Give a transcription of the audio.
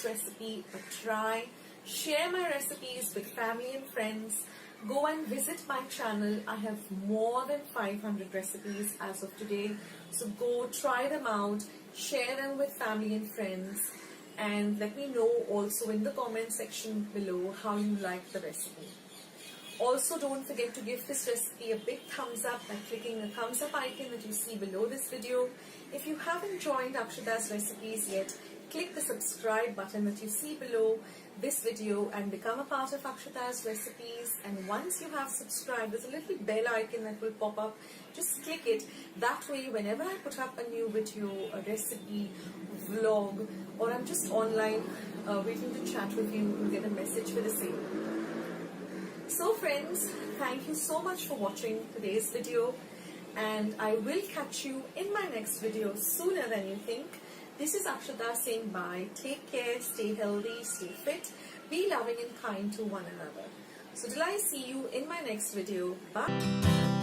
recipe a try. Share my recipes with family and friends. Go and visit my channel. I have more than 500 recipes as of today. So go try them out, share them with family and friends, and let me know also in the comment section below how you like the recipe. Also, don't forget to give this recipe a big thumbs up by clicking the thumbs up icon that you see below this video. If you haven't joined Akshata's recipes yet, click the subscribe button that you see below this video and become a part of Akshata's recipes. And once you have subscribed, there's a little bell icon that will pop up. Just click it. That way, whenever I put up a new video, a recipe, vlog, or I'm just online waiting to chat with you, you'll get a message for the same. So friends, thank you so much for watching today's video, and I will catch you in my next video sooner than you think. This is Akshata saying bye. Take care, stay healthy, stay fit, be loving and kind to one another. So till I see you in my next video, bye.